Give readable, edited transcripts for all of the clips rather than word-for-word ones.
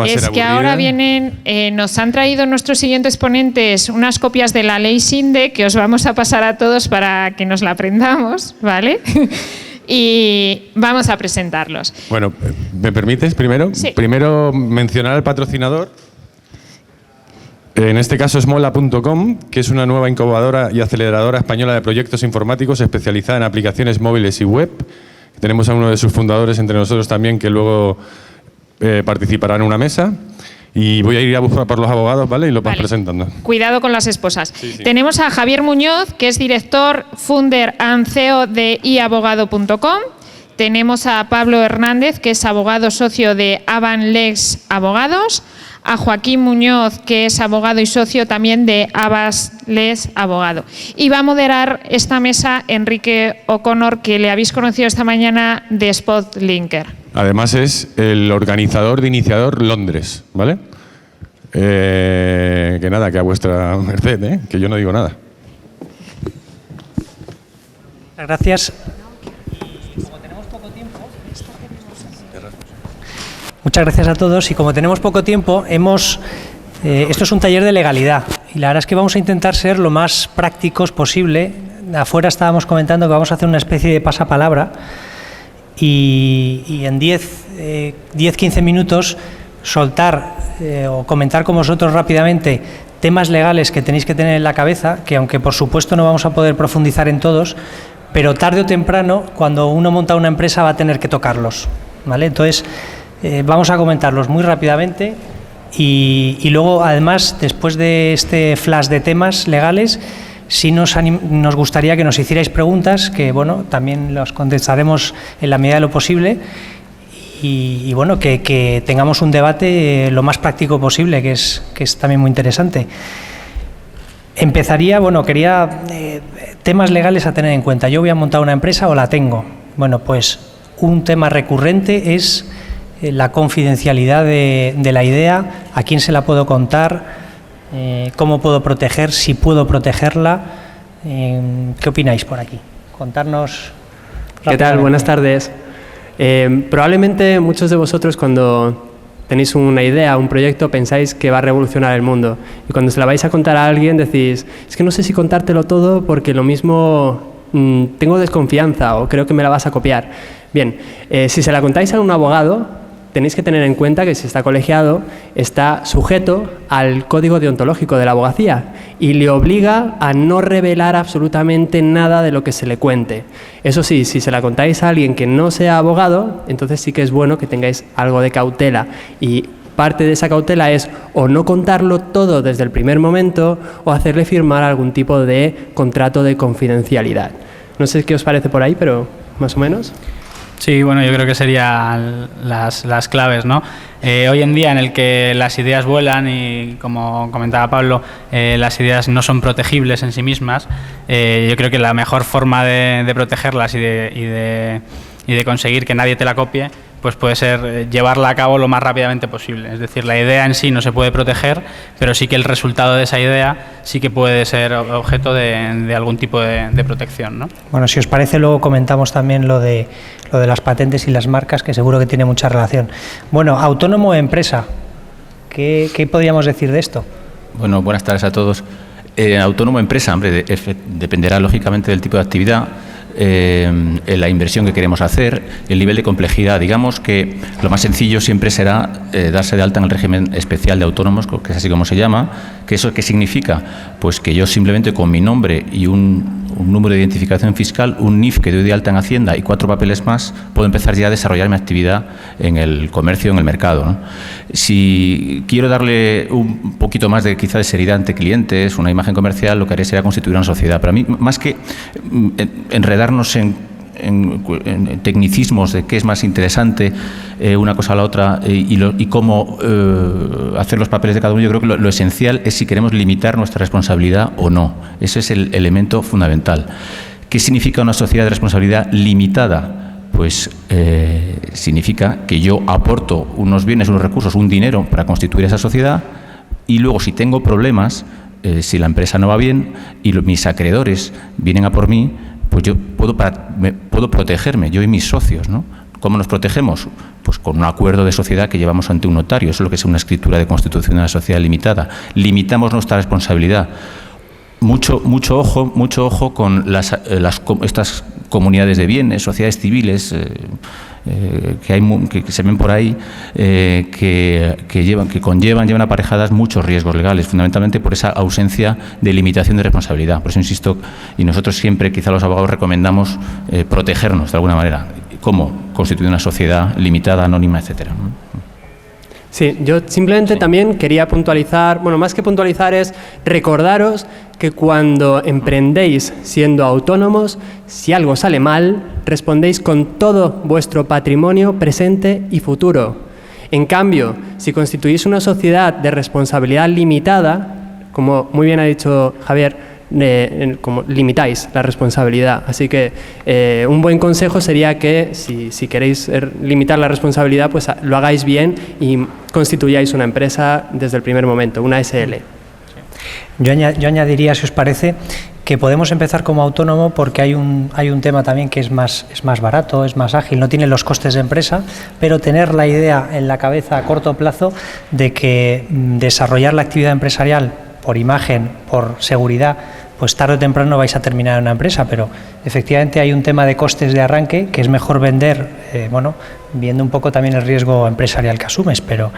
Es que ahora vienen, nos han traído nuestros siguientes ponentes unas copias de la ley SINDE que os vamos a pasar a todos para que nos la aprendamos, ¿vale? Y vamos a presentarlos. Bueno, ¿me permites primero? Sí. Primero mencionar al patrocinador. En este caso es Mola.com, que es una nueva incubadora y aceleradora española de proyectos informáticos especializada en aplicaciones móviles y web. Tenemos a uno de sus fundadores entre nosotros también, que luego participará en una mesa. Y voy a ir a buscar por los abogados, ¿vale? Y los vas presentando. Cuidado con las esposas. Sí. Tenemos a Javier Muñoz, que es director, founder and CEO de iabogado.com. Tenemos a Pablo Hernández, que es abogado socio de Avanlex Abogados. A Joaquín Muñoz, que es abogado y socio también de Avanlex Abogado. Y va a moderar esta mesa Enrique O'Connor, que le habéis conocido esta mañana de Spotlinker. Además es el organizador de Iniciador Londres, ¿vale? Que nada, que a vuestra merced, que yo no digo nada. Gracias. Muchas gracias a todos y como tenemos poco tiempo, esto es un taller de legalidad y la verdad es que vamos a intentar ser lo más prácticos posible. Afuera estábamos comentando que vamos a hacer una especie de pasapalabra y en 10-15 minutos soltar o comentar con vosotros rápidamente temas legales que tenéis que tener en la cabeza, que aunque por supuesto no vamos a poder profundizar en todos, pero tarde o temprano, cuando uno monta una empresa, va a tener que tocarlos, ¿vale? Entonces, vamos a comentarlos muy rápidamente y luego, además, después de este flash de temas legales, sí nos gustaría que nos hicierais preguntas, que bueno, también las contestaremos en la medida de lo posible y bueno, que tengamos un debate lo más práctico posible, que es también muy interesante. Empezaría, quería temas legales a tener en cuenta. Yo voy a montar una empresa o la tengo. Bueno, pues un tema recurrente es la confidencialidad de la idea, a quién se la puedo contar, cómo puedo proteger, si puedo protegerla. ¿Qué opináis por aquí? Contarnos. ¿Qué tal? Buenas tardes. Probablemente muchos de vosotros cuando tenéis una idea, un proyecto, pensáis que va a revolucionar el mundo y cuando se la vais a contar a alguien decís, es que no sé si contártelo todo porque lo mismo tengo desconfianza o creo que me la vas a copiar. Bien, si se la contáis a un abogado, tenéis que tener en cuenta que si está colegiado, está sujeto al código deontológico de la abogacía y le obliga a no revelar absolutamente nada de lo que se le cuente. Eso sí, si se la contáis a alguien que no sea abogado, entonces sí que es bueno que tengáis algo de cautela y parte de esa cautela es o no contarlo todo desde el primer momento o hacerle firmar algún tipo de contrato de confidencialidad. No sé qué os parece por ahí, pero más o menos. Sí, bueno, yo creo que serían las claves, ¿no? Hoy en día en el que las ideas vuelan y, como comentaba Pablo, las ideas no son protegibles en sí mismas, yo creo que la mejor forma de protegerlas y de conseguir que nadie te la copie, pues puede ser llevarla a cabo lo más rápidamente posible. Es decir, la idea en sí no se puede proteger, pero sí que el resultado de esa idea sí que puede ser objeto de algún tipo de protección, ¿no? Bueno, si os parece, luego comentamos también lo de las patentes y las marcas, que seguro que tiene mucha relación. Bueno, autónomo o empresa, ¿qué podríamos decir de esto? Bueno, buenas tardes a todos. Autónomo o empresa, hombre, dependerá lógicamente del tipo de actividad. La inversión que queremos hacer, el nivel de complejidad. Digamos que lo más sencillo siempre será darse de alta en el régimen especial de autónomos, que es así como se llama. ¿Que eso qué significa? Pues que yo simplemente con mi nombre y un número de identificación fiscal, un NIF que doy de alta en Hacienda y 4 papeles más, puedo empezar ya a desarrollar mi actividad en el comercio, en el mercado, ¿no? Si quiero darle un poquito más de quizá de seriedad ante clientes, una imagen comercial, lo que haré será constituir una sociedad. Para mí, más que enredarnos en tecnicismos de qué es más interesante una cosa a la otra y cómo hacer los papeles de cada uno, yo creo que lo esencial es si queremos limitar nuestra responsabilidad o no. Ese es el elemento fundamental. ¿Qué significa una sociedad de responsabilidad limitada? Pues significa que yo aporto unos bienes, unos recursos, un dinero para constituir esa sociedad y luego si tengo problemas, si la empresa no va bien y mis acreedores vienen a por mí, pues yo puedo protegerme, yo y mis socios, ¿no? ¿Cómo nos protegemos? Pues con un acuerdo de sociedad que llevamos ante un notario. Eso es lo que es una escritura de constitución de una sociedad limitada. Limitamos nuestra responsabilidad. Mucho ojo con estas comunidades de bienes, sociedades civiles que se ven por ahí, llevan aparejadas muchos riesgos legales, fundamentalmente por esa ausencia de limitación de responsabilidad. Por eso insisto, y nosotros siempre, quizá los abogados, recomendamos protegernos de alguna manera. ¿Cómo? Constituir una sociedad limitada, anónima, etcétera. Sí, yo simplemente también quería puntualizar, bueno, más que puntualizar es recordaros que cuando emprendéis siendo autónomos, si algo sale mal, respondéis con todo vuestro patrimonio presente y futuro. En cambio, si constituís una sociedad de responsabilidad limitada, como muy bien ha dicho Javier, como limitáis la responsabilidad. Así que un buen consejo sería que si queréis limitar la responsabilidad, pues lo hagáis bien y constituyáis una empresa desde el primer momento, una SL. Yo añadiría, si os parece, que podemos empezar como autónomo porque hay un tema también que es más barato, es más ágil, no tiene los costes de empresa, pero tener la idea en la cabeza a corto plazo de que desarrollar la actividad empresarial por imagen, por seguridad, pues tarde o temprano vais a terminar en una empresa, pero efectivamente hay un tema de costes de arranque que es mejor vender, viendo un poco también el riesgo empresarial que asumes, pero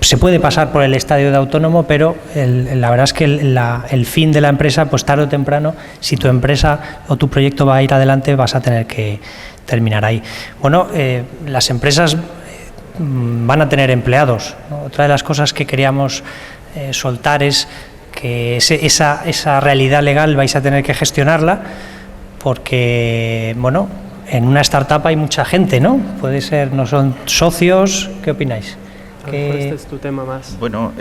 se puede pasar por el estadio de autónomo, pero la verdad es que el fin de la empresa, pues tarde o temprano, si tu empresa o tu proyecto va a ir adelante, vas a tener que terminar ahí. Bueno, las empresas van a tener empleados, ¿no? Otra de las cosas que queríamos soltar es que esa realidad legal vais a tener que gestionarla porque, en una startup hay mucha gente, ¿no? Puede ser, no son socios, ¿qué opináis? Este es tu tema más. Bueno,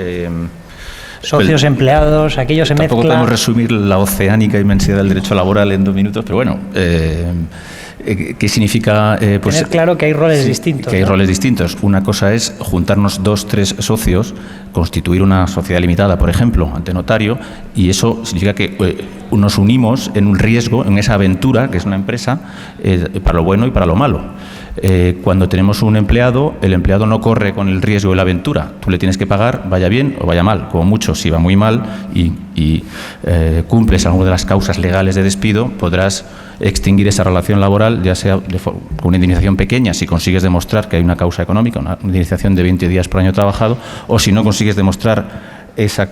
socios, empleados, aquello se mezcla. Tampoco podemos resumir la oceánica inmensidad del derecho laboral en 2 minutos, pero bueno, ¿qué significa? Tener claro que hay roles distintos. Que hay roles distintos. Una cosa es juntarnos 2, 3 socios, constituir una sociedad limitada, por ejemplo, ante notario, y eso significa que nos unimos en un riesgo, en esa aventura, que es una empresa, para lo bueno y para lo malo. Cuando tenemos un empleado, el empleado no corre con el riesgo de la aventura. Tú le tienes que pagar, vaya bien o vaya mal. Como mucho, si va muy mal y cumples alguna de las causas legales de despido, podrás extinguir esa relación laboral, ya sea con una indemnización pequeña, si consigues demostrar que hay una causa económica, una indemnización de 20 días por año trabajado, o si no consigues demostrar esa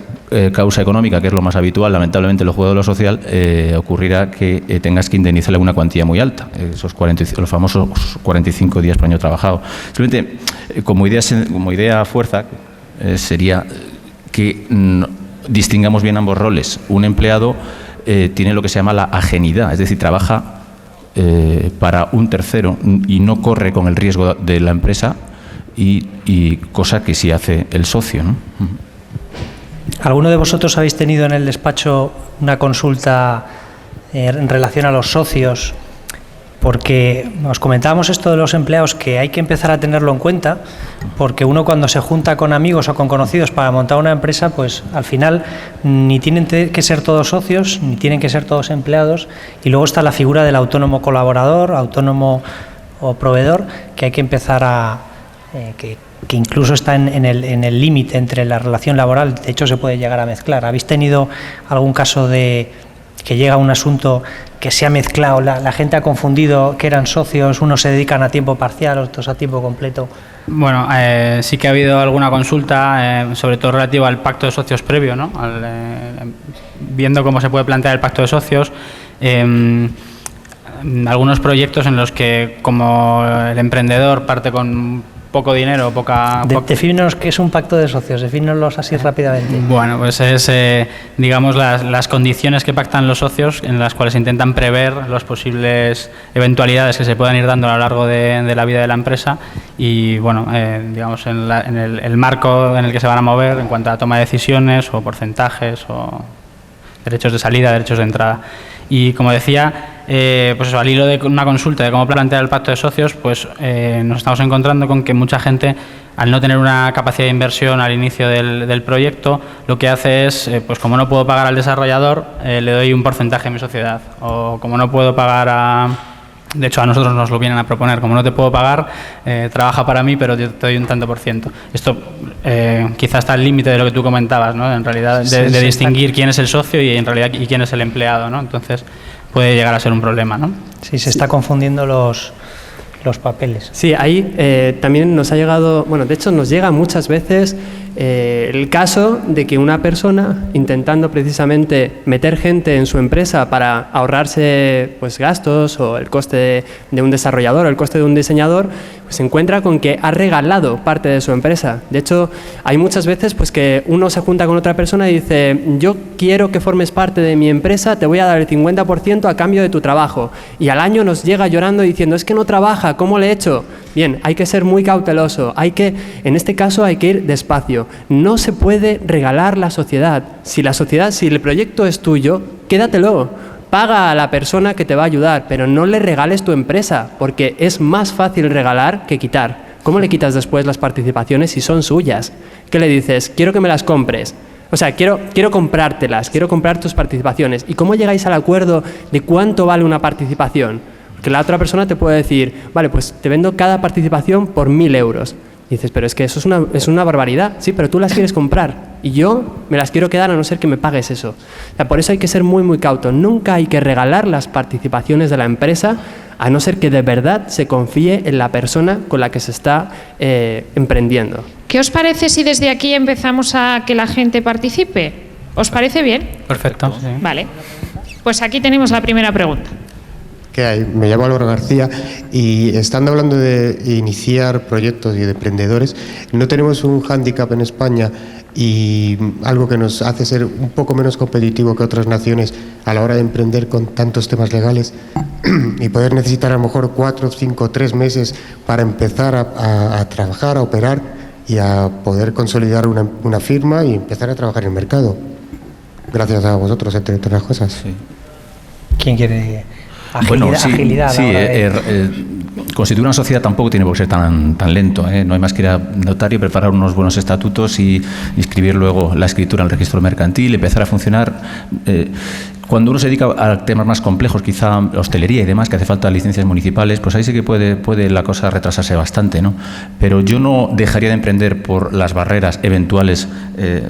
causa económica, que es lo más habitual, lamentablemente en los juegos de lo social, ocurrirá que tengas que indemnizarle una cuantía muy alta, los famosos 45 días por año trabajado. Simplemente, como idea fuerza, sería que distingamos bien ambos roles. Un empleado tiene lo que se llama la ajenidad, es decir, trabaja para un tercero y no corre con el riesgo de la empresa, y cosa que sí hace el socio, ¿no? ¿Alguno de vosotros habéis tenido en el despacho una consulta en relación a los socios? Porque os comentábamos esto de los empleados, que hay que empezar a tenerlo en cuenta, porque uno cuando se junta con amigos o con conocidos para montar una empresa, pues al final ni tienen que ser todos socios, ni tienen que ser todos empleados, y luego está la figura del autónomo colaborador, autónomo o proveedor, que hay que empezar a... que incluso está en el límite entre la relación laboral, de hecho se puede llegar a mezclar. ¿Habéis tenido algún caso de que llega un asunto que se ha mezclado, la gente ha confundido que eran socios, unos se dedican a tiempo parcial, otros a tiempo completo? Bueno, sí que ha habido alguna consulta, sobre todo relativa al pacto de socios previo, ¿no? Viendo cómo se puede plantear el pacto de socios, algunos proyectos en los que, como el emprendedor parte con poco dinero, Defínenos qué es un pacto de socios, defínenoslos así rápidamente. Bueno, pues es, digamos, las condiciones que pactan los socios, en las cuales intentan prever las posibles eventualidades que se puedan ir dando a lo largo de la vida de la empresa y, bueno, digamos, en el marco en el que se van a mover en cuanto a toma de decisiones o porcentajes o derechos de salida, derechos de entrada. Y, como decía, pues eso, al hilo de una consulta de cómo plantear el pacto de socios, pues nos estamos encontrando con que mucha gente, al no tener una capacidad de inversión al inicio del proyecto, lo que hace es, pues como no puedo pagar al desarrollador, le doy un porcentaje de mi sociedad, o como no puedo pagar De hecho, a nosotros nos lo vienen a proponer. Como no te puedo pagar, trabaja para mí, pero yo te doy un tanto por ciento. Esto quizás está al límite de lo que tú comentabas, ¿no? En realidad, de distinguir quién es el socio y en realidad quién es el empleado, ¿no? Entonces, puede llegar a ser un problema, ¿no? Sí, se está confundiendo los papeles. Sí, ahí también nos ha llegado, bueno, de hecho nos llega muchas veces el caso de que una persona, intentando precisamente meter gente en su empresa para ahorrarse pues gastos o el coste de un desarrollador o el coste de un diseñador, pues se encuentra con que ha regalado parte de su empresa. De hecho, hay muchas veces pues que uno se junta con otra persona y dice, yo quiero que formes parte de mi empresa, te voy a dar el 50% a cambio de tu trabajo. Y al año nos llega llorando diciendo, es que no trabaja, ¿cómo le he hecho? Bien, hay que ser muy cauteloso, en este caso hay que ir despacio. No se puede regalar la sociedad. Si el proyecto es tuyo, quédatelo. Paga a la persona que te va a ayudar, pero no le regales tu empresa, porque es más fácil regalar que quitar. ¿Cómo le quitas después las participaciones si son suyas? ¿Qué le dices? Quiero que me las compres. O sea, quiero comprártelas, quiero comprar tus participaciones. ¿Y cómo llegáis al acuerdo de cuánto vale una participación? Que la otra persona te puede decir, vale, pues te vendo cada participación por 1.000 euros. Y dices, pero es que eso es una barbaridad. Sí, pero tú las quieres comprar y yo me las quiero quedar a no ser que me pagues eso. O sea, por eso hay que ser muy, muy cauto. Nunca hay que regalar las participaciones de la empresa a no ser que de verdad se confíe en la persona con la que se está emprendiendo. ¿Qué os parece si desde aquí empezamos a que la gente participe? ¿Os parece bien? Perfecto. Sí. Vale. Pues aquí tenemos la primera pregunta. ¿Qué hay? Me llamo Álvaro García y estando hablando de iniciar proyectos y de emprendedores, no tenemos un hándicap en España y algo que nos hace ser un poco menos competitivo que otras naciones a la hora de emprender con tantos temas legales y poder necesitar a lo mejor 4, 5, 3 meses para empezar a trabajar, a operar y a poder consolidar una firma y empezar a trabajar en el mercado. Gracias a vosotros, entre otras cosas. Sí. ¿Quién quiere...? Agilidad. Constituir una sociedad tampoco tiene por qué ser tan lento, ¿eh? No hay más que ir a notario, preparar unos buenos estatutos y inscribir luego la escritura en el registro mercantil, empezar a funcionar. Cuando uno se dedica a temas más complejos, quizá hostelería y demás, que hace falta licencias municipales, pues ahí sí que puede la cosa retrasarse bastante, ¿no? Pero yo no dejaría de emprender por las barreras eventuales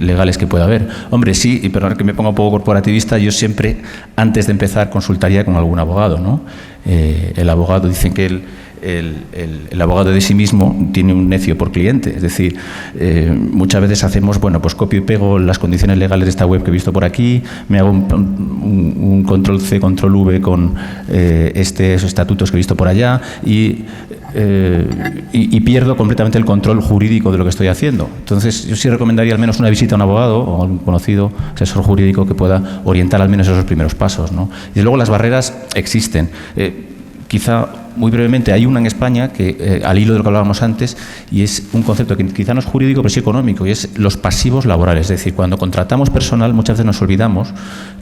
legales que pueda haber. Hombre, sí, y perdón que me ponga un poco corporativista, yo siempre, antes de empezar, consultaría con algún abogado, ¿no? El abogado, dicen que el abogado de sí mismo tiene un necio por cliente, es decir, muchas veces hacemos, bueno, pues copio y pego las condiciones legales de esta web que he visto por aquí, me hago un control C, control V con esos estatutos que he visto por allá y pierdo completamente el control jurídico de lo que estoy haciendo. Entonces, yo sí recomendaría al menos una visita a un abogado o a un conocido asesor jurídico que pueda orientar al menos esos primeros pasos, ¿no? Y luego las barreras existen. Quizá, muy brevemente, hay una en España que, al hilo de lo que hablábamos antes, y es un concepto que quizá no es jurídico, pero sí económico, y es los pasivos laborales. Es decir, cuando contratamos personal, muchas veces nos olvidamos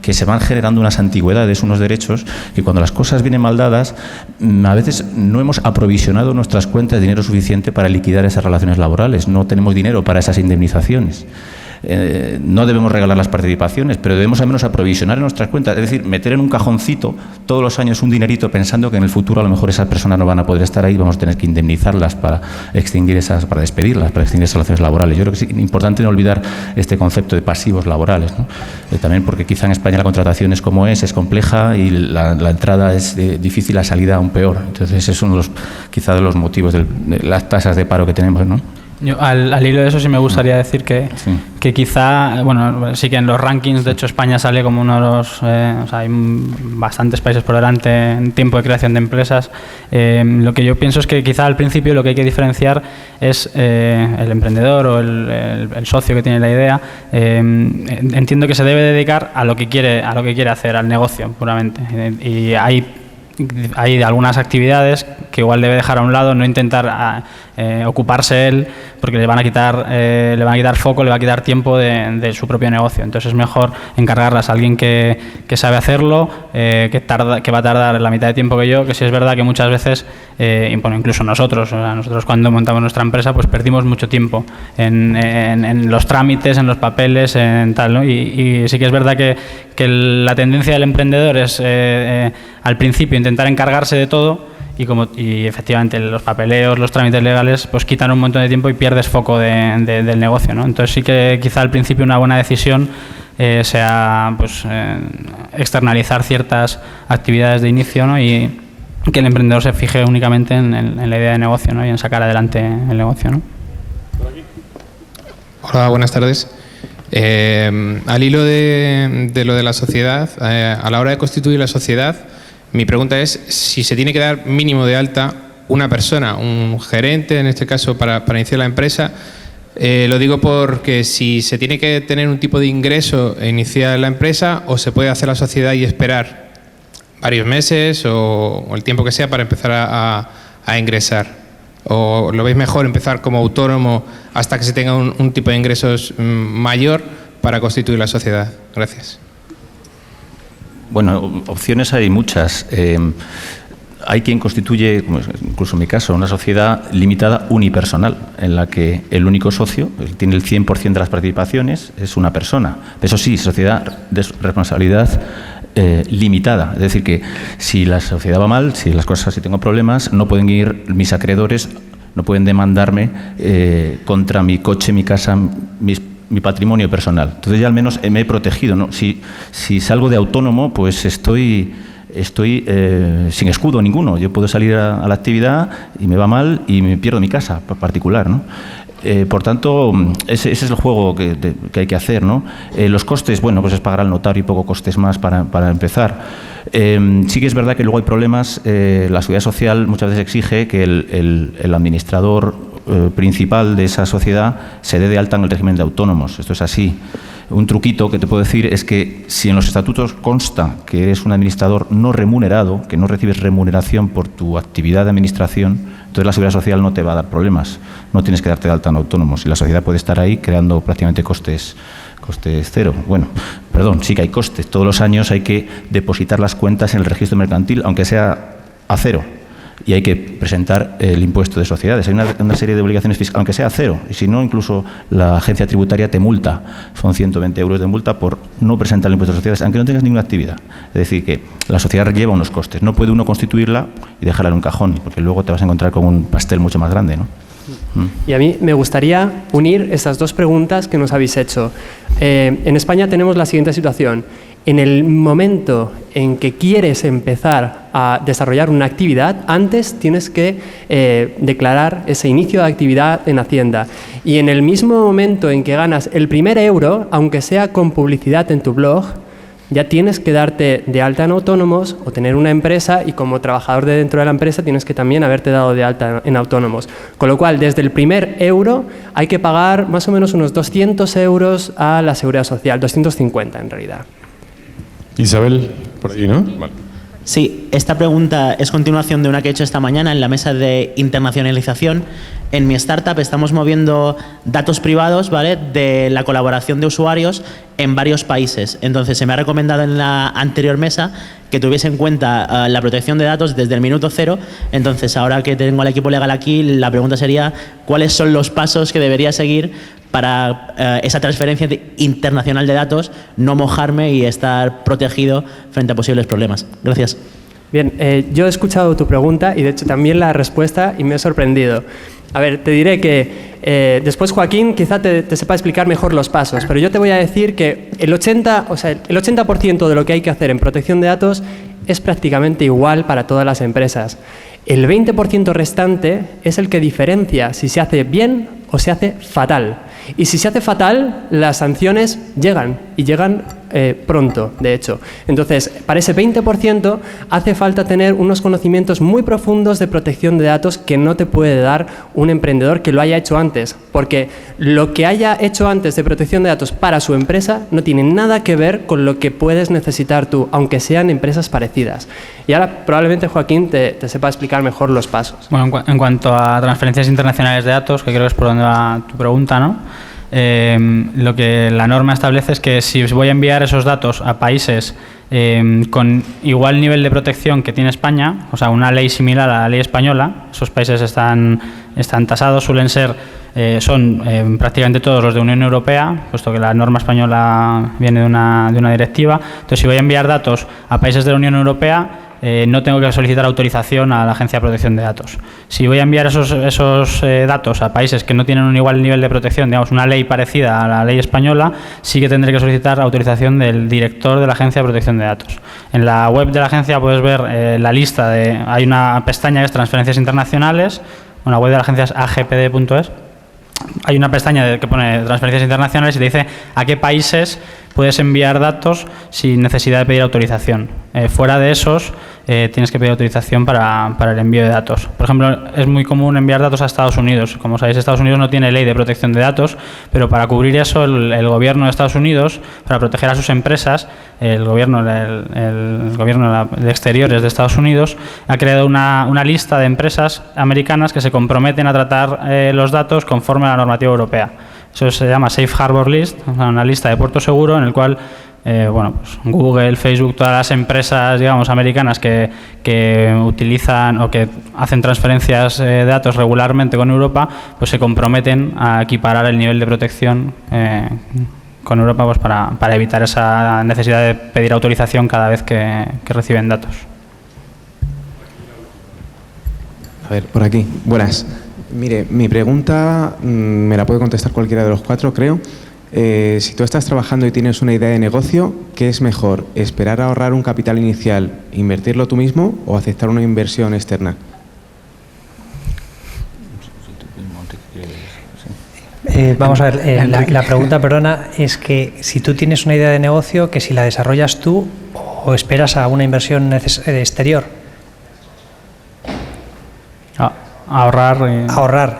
que se van generando unas antigüedades, unos derechos, que cuando las cosas vienen mal dadas, a veces no hemos aprovisionado nuestras cuentas de dinero suficiente para liquidar esas relaciones laborales. No tenemos dinero para esas indemnizaciones. No debemos regalar las participaciones, pero debemos al menos aprovisionar en nuestras cuentas, es decir, meter en un cajoncito todos los años un dinerito pensando que en el futuro a lo mejor esas personas no van a poder estar ahí, vamos a tener que indemnizarlas para despedirlas, para extinguir esas relaciones laborales. Yo creo que es importante no olvidar este concepto de pasivos laborales, ¿no? También porque quizá en España la contratación es como es compleja y la entrada es difícil, la salida aún peor. Entonces, es uno de quizá de los motivos de las tasas de paro que tenemos, ¿no? Yo, al hilo de eso sí me gustaría decir que quizá, bueno, sí que en los rankings, de hecho España sale como uno de los, o sea, hay bastantes países por delante en tiempo de creación de empresas. Lo que yo pienso es que quizá al principio lo que hay que diferenciar es el emprendedor o el socio que tiene la idea. Entiendo que se debe dedicar a lo que quiere hacer, al negocio puramente. Y hay algunas actividades que igual debe dejar a un lado, no intentar ocuparse él, porque le van a quitar foco, le va a quitar tiempo de su propio negocio. Entonces es mejor encargarlas a alguien que sabe hacerlo, que va a tardar la mitad de tiempo que yo, que sí es verdad que muchas veces, bueno, incluso nosotros cuando montamos nuestra empresa, pues perdimos mucho tiempo en los trámites, en los papeles, en tal, ¿no? Y sí que es verdad que la tendencia del emprendedor es al principio intentar encargarse de todo, y efectivamente los papeleos, los trámites legales pues quitan un montón de tiempo y pierdes foco del negocio, ¿no? Entonces sí que quizá al principio una buena decisión sea pues externalizar ciertas actividades de inicio, ¿no? Y que el emprendedor se fije únicamente en la idea de negocio, ¿no? Y en sacar adelante el negocio, ¿no? Hola, buenas tardes. Al hilo de lo de la sociedad, a la hora de constituir la sociedad, mi pregunta es si se tiene que dar mínimo de alta una persona, un gerente, en este caso, para iniciar la empresa. Lo digo porque si se tiene que tener un tipo de ingreso e iniciar la empresa, o se puede hacer la sociedad y esperar varios meses o el tiempo que sea para empezar a ingresar. ¿O lo veis mejor empezar como autónomo hasta que se tenga un tipo de ingresos mayor para constituir la sociedad? Gracias. Bueno, opciones hay muchas. Hay quien constituye, incluso en mi caso, una sociedad limitada unipersonal, en la que el único socio tiene el 100% de las participaciones, es una persona. Eso sí, sociedad de responsabilidad limitada. Es decir, que si la sociedad va mal, si las cosas, si tengo problemas, no pueden ir mis acreedores, no pueden demandarme contra mi coche, mi casa, mi patrimonio personal. Entonces ya al menos me he protegido, ¿no? Si salgo de autónomo, pues estoy sin escudo ninguno. Yo puedo salir a la actividad y me va mal y me pierdo mi casa particular, ¿no? Por tanto, ese es el juego que hay que hacer, ¿no? Los costes, bueno, pues es pagar al notario y poco costes más para empezar. Sí que es verdad que luego hay problemas. La seguridad social muchas veces exige que el administrador principal de esa sociedad se dé de alta en el régimen de autónomos. Esto es así. Un truquito que te puedo decir es que si en los estatutos consta que eres un administrador no remunerado, que no recibes remuneración por tu actividad de administración, entonces la seguridad social no te va a dar problemas. No tienes que darte de alta en autónomos y la sociedad puede estar ahí creando prácticamente costes cero. Bueno, perdón, sí que hay costes. Todos los años hay que depositar las cuentas en el registro mercantil, aunque sea a cero. Y hay que presentar el impuesto de sociedades. Hay una serie de obligaciones fiscales, aunque sea cero. Y si no, incluso la agencia tributaria te multa. Son 120 euros de multa por no presentar el impuesto de sociedades, aunque no tengas ninguna actividad. Es decir, que la sociedad lleva unos costes. No puede uno constituirla y dejarla en un cajón, porque luego te vas a encontrar con un pastel mucho más grande, ¿no? Y a mí me gustaría unir estas dos preguntas que nos habéis hecho. En España tenemos la siguiente situación. En el momento en que quieres empezar a desarrollar una actividad, antes tienes que declarar ese inicio de actividad en Hacienda. Y en el mismo momento en que ganas el primer euro, aunque sea con publicidad en tu blog, ya tienes que darte de alta en autónomos o tener una empresa, y como trabajador de dentro de la empresa tienes que también haberte dado de alta en autónomos. Con lo cual, desde el primer euro hay que pagar más o menos unos 200 euros a la Seguridad Social, 250 en realidad. Isabel, por allí, ¿no? Vale. Sí, esta pregunta es continuación de una que he hecho esta mañana en la mesa de internacionalización. En mi startup estamos moviendo datos privados, ¿vale?, de la colaboración de usuarios en varios países. Entonces, se me ha recomendado en la anterior mesa que tuviese en cuenta la protección de datos desde el minuto cero. Entonces, ahora que tengo al equipo legal aquí, la pregunta sería ¿cuáles son los pasos que debería seguir para esa transferencia internacional de datos, no mojarme y estar protegido frente a posibles problemas? Gracias. Bien, yo he escuchado tu pregunta y de hecho también la respuesta y me he sorprendido. A ver, te diré que después Joaquín quizá te sepa explicar mejor los pasos, pero yo te voy a decir que el 80% de lo que hay que hacer en protección de datos es prácticamente igual para todas las empresas. El 20% restante es el que diferencia si se hace bien o se hace fatal. Y si se hace fatal, las sanciones llegan, y llegan pronto, de hecho. Entonces, para ese 20% hace falta tener unos conocimientos muy profundos de protección de datos que no te puede dar un emprendedor que lo haya hecho antes, porque lo que haya hecho antes de protección de datos para su empresa no tiene nada que ver con lo que puedes necesitar tú, aunque sean empresas parecidas. Y ahora probablemente Joaquín te sepa explicar mejor los pasos. Bueno, en cuanto a transferencias internacionales de datos, que creo que es por donde va tu pregunta, ¿no? Lo que la norma establece es que si voy a enviar esos datos a países con igual nivel de protección que tiene España, o sea, una ley similar a la ley española, esos países están tasados, suelen ser, son prácticamente todos los de Unión Europea, puesto que la norma española viene de una directiva. Entonces, si voy a enviar datos a países de la Unión Europea, no tengo que solicitar autorización a la Agencia de Protección de Datos. Si voy a enviar esos datos a países que no tienen un igual nivel de protección, digamos una ley parecida a la ley española, sí que tendré que solicitar autorización del director de la Agencia de Protección de Datos. En la web de la agencia puedes ver la lista hay una pestaña que es transferencias internacionales, la web de la agencia es agpd.es. Hay una pestaña que pone transferencias internacionales y te dice a qué países puedes enviar datos sin necesidad de pedir autorización. Fuera de esos, tienes que pedir autorización para el envío de datos. Por ejemplo, es muy común enviar datos a Estados Unidos. Como sabéis, Estados Unidos no tiene ley de protección de datos, pero para cubrir eso, el gobierno de Estados Unidos, para proteger a sus empresas, el gobierno de exteriores de Estados Unidos ha creado una lista de empresas americanas que se comprometen a tratar los datos conforme a la normativa europea. Eso se llama Safe Harbor List, una lista de puerto seguro en el cual pues Google, Facebook, todas las empresas, digamos, americanas que utilizan o que hacen transferencias de datos regularmente con Europa, pues se comprometen a equiparar el nivel de protección con Europa, pues para evitar esa necesidad de pedir autorización cada vez que reciben datos. A ver, por aquí. Buenas. Mire, mi pregunta me la puede contestar cualquiera de los cuatro, creo. Si tú estás trabajando y tienes una idea de negocio, ¿qué es mejor? ¿Esperar a ahorrar un capital inicial, invertirlo tú mismo o aceptar una inversión externa? Vamos a ver, la pregunta, perdona, es que si tú tienes una idea de negocio, que si la desarrollas tú o esperas a una inversión exterior. Ahorrar.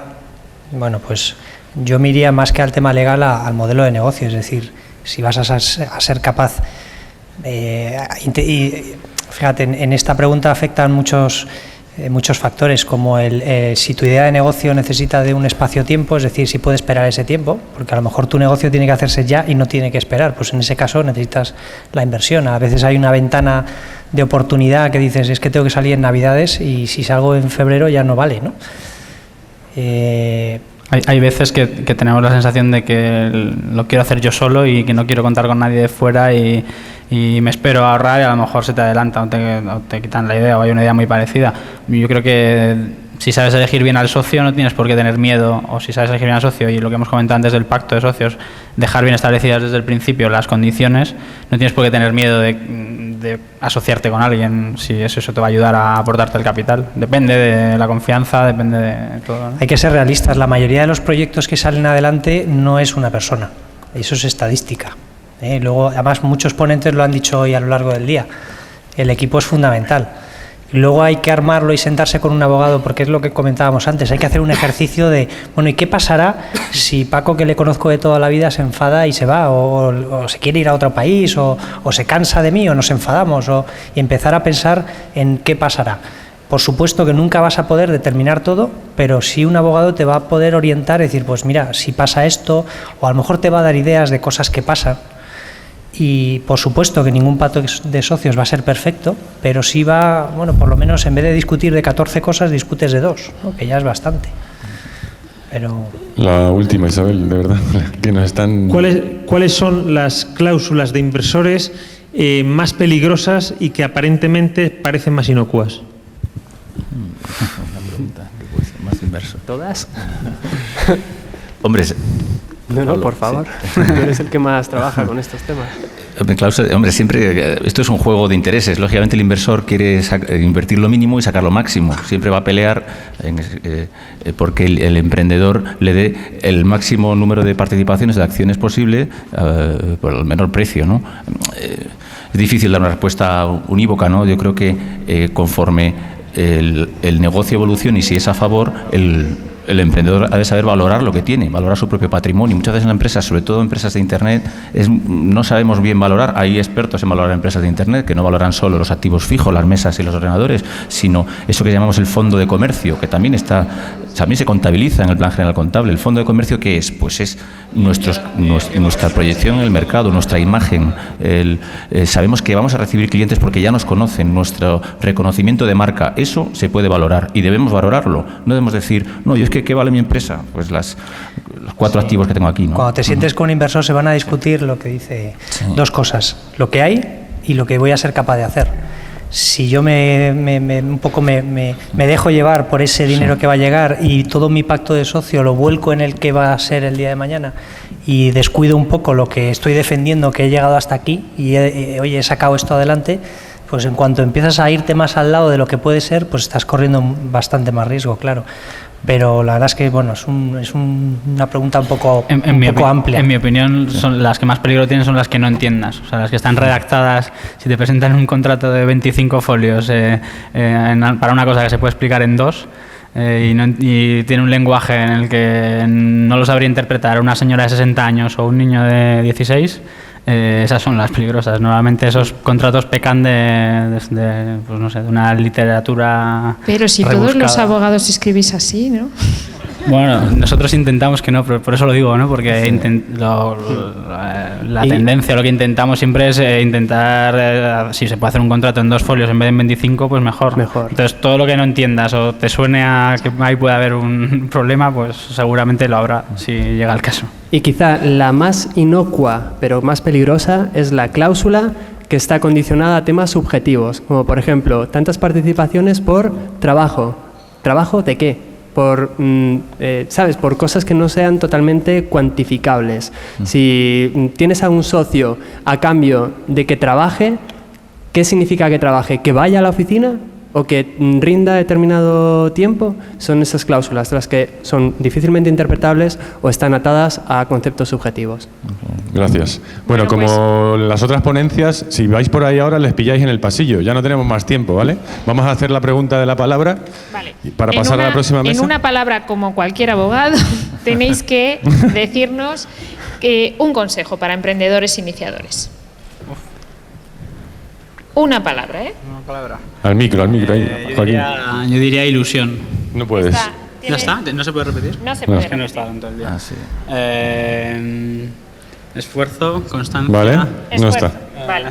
Bueno, pues yo me iría más que al tema legal al modelo de negocio, es decir, si vas a ser capaz, y fíjate, en esta pregunta afectan muchos factores, como si tu idea de negocio necesita de un espacio-tiempo, es decir, si puede esperar ese tiempo, porque a lo mejor tu negocio tiene que hacerse ya y no tiene que esperar, pues en ese caso necesitas la inversión. A veces hay una ventana de oportunidad que dices, es que tengo que salir en Navidades y si salgo en febrero ya no vale, ¿no? Hay veces que tenemos la sensación de que lo quiero hacer yo solo y que no quiero contar con nadie de fuera y me espero a ahorrar y a lo mejor se te adelanta o te quitan la idea o hay una idea muy parecida. Yo creo que si sabes elegir bien al socio no tienes por qué tener miedo, o si sabes elegir bien al socio y lo que hemos comentado antes del pacto de socios, dejar bien establecidas desde el principio las condiciones, no tienes por qué tener miedo de asociarte con alguien si eso te va a ayudar a aportarte el capital. Depende de la confianza, depende de todo, ¿no? Hay que ser realistas, la mayoría de los proyectos que salen adelante no es una persona, eso es estadística. Luego, además, muchos ponentes lo han dicho hoy a lo largo del día, el equipo es fundamental. Luego hay que armarlo y sentarse con un abogado, porque es lo que comentábamos antes, hay que hacer un ejercicio de, bueno, ¿y qué pasará si Paco, que le conozco de toda la vida, se enfada y se va, o se quiere ir a otro país, o se cansa de mí, o nos enfadamos, y empezar a pensar en qué pasará? Por supuesto que nunca vas a poder determinar todo, pero sí un abogado te va a poder orientar y decir, pues mira, si pasa esto, o a lo mejor te va a dar ideas de cosas que pasan. Y por supuesto que ningún pacto de socios va a ser perfecto, pero sí va, bueno, por lo menos en vez de discutir de 14 cosas, discutes de 2, ¿no? Que ya es bastante. Pero... La última, Isabel, de verdad, que nos están... ¿Cuáles son las cláusulas de inversores más peligrosas y que aparentemente parecen más inocuas? Una pregunta, ¿qué puede ser más inverso? ¿Todas? Hombre, no, por favor. Sí. Tú eres el que más trabaja con estos temas. Hombre, siempre esto es un juego de intereses. Lógicamente el inversor quiere invertir lo mínimo y sacar lo máximo. Siempre va a pelear porque el emprendedor le dé el máximo número de participaciones, de acciones posible por el menor precio, ¿no? Es difícil dar una respuesta unívoca, ¿no? Yo creo que conforme el negocio evoluciona y si es a favor, el emprendedor ha de saber valorar lo que tiene, valorar su propio patrimonio. Muchas veces en las empresas, sobre todo empresas de Internet, no sabemos bien valorar. Hay expertos en valorar empresas de Internet que no valoran solo los activos fijos, las mesas y los ordenadores, sino eso que llamamos el fondo de comercio, que también se contabiliza en el plan general contable. ¿El fondo de comercio qué es? Pues es nuestra proyección en el mercado, nuestra imagen. Sabemos que vamos a recibir clientes porque ya nos conocen, nuestro reconocimiento de marca. Eso se puede valorar y debemos valorarlo. No debemos decir, no, yo es que ¿qué vale mi empresa? Pues los 4 activos que tengo aquí, ¿no? Cuando te sientes con un inversor se van a discutir lo que dice, 2 cosas, lo que hay y lo que voy a ser capaz de hacer. Si yo un poco me dejo llevar por ese dinero que va a llegar y todo mi pacto de socio lo vuelco en el que va a ser el día de mañana y descuido un poco lo que estoy defendiendo, que he llegado hasta aquí y hoy he sacado esto adelante, pues en cuanto empiezas a irte más al lado de lo que puede ser, pues estás corriendo bastante más riesgo, claro. Pero la verdad es que bueno, es una pregunta un poco amplia. En mi opinión, son las que más peligro tienen son las que no entiendas, o sea, las que están redactadas. Si te presentan un contrato de 25 folios para una cosa que se puede explicar en 2 y tiene un lenguaje en el que no lo sabría interpretar una señora de 60 años o un niño de 16, esas son las peligrosas. Normalmente esos contratos pecan pues no sé, de una literatura Pero si rebuscada. todos los abogados escribís así, ¿no? Bueno, nosotros intentamos que no, pero por eso lo digo, ¿no? Porque la tendencia, lo que intentamos siempre es intentar, si se puede hacer un contrato en 2 folios en vez de en 25, pues mejor. Entonces, todo lo que no entiendas o te suene a que ahí puede haber un problema, pues seguramente lo habrá si llega el caso. Y quizá la más inocua, pero más peligrosa, es la cláusula que está condicionada a temas subjetivos, como por ejemplo, tantas participaciones por trabajo. ¿Trabajo de qué? ¿Sabes? Por cosas que no sean totalmente cuantificables. Si tienes a un socio a cambio de que trabaje, ¿qué significa que trabaje? ¿Que vaya a la oficina o que rinda determinado tiempo? Son esas cláusulas las que son difícilmente interpretables o están atadas a conceptos subjetivos. Gracias. Bueno, como las otras ponencias, si vais por ahí ahora, les pilláis en el pasillo. Ya no tenemos más tiempo, ¿vale? Vamos a hacer la pregunta de la palabra para pasar a la próxima mesa. En una palabra, como cualquier abogado, tenéis que decirnos un consejo para emprendedores iniciadores. Una palabra, ¿eh? Una palabra. Al micro, ahí, Joaquín. Yo diría ilusión. No puedes. ¿Ya está? ¿No se puede repetir? No se puede Es que no he estado en todo el día. Esfuerzo, constancia. Vale, no está. Vale.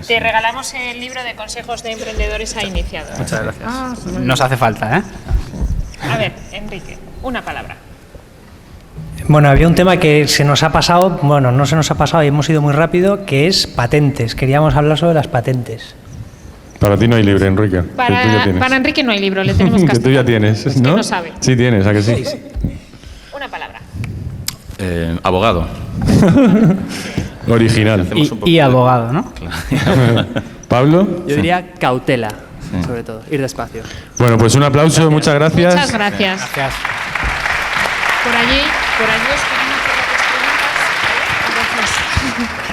Te regalamos el libro de consejos de emprendedores a iniciadores. Muchas gracias. Nos hace falta, ¿eh? A ver, Enrique, una palabra. Bueno, había un tema que se nos ha pasado, bueno, no se nos ha pasado y hemos ido muy rápido, que es patentes. Queríamos hablar sobre las patentes. Para ti no hay libro, Enrique. Para Enrique no hay libro, le tenemos que que tú ya tienes, es ¿no? que no sabe. Sí tienes, ¿a que sí? Una palabra. Abogado. Original. Y abogado, ¿no? ¿Pablo? Yo diría cautela, sobre todo, ir despacio. Bueno, pues un aplauso, muchas gracias. Muchas gracias. Por allí os queremos hacer las preguntas.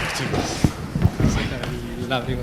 Gracias.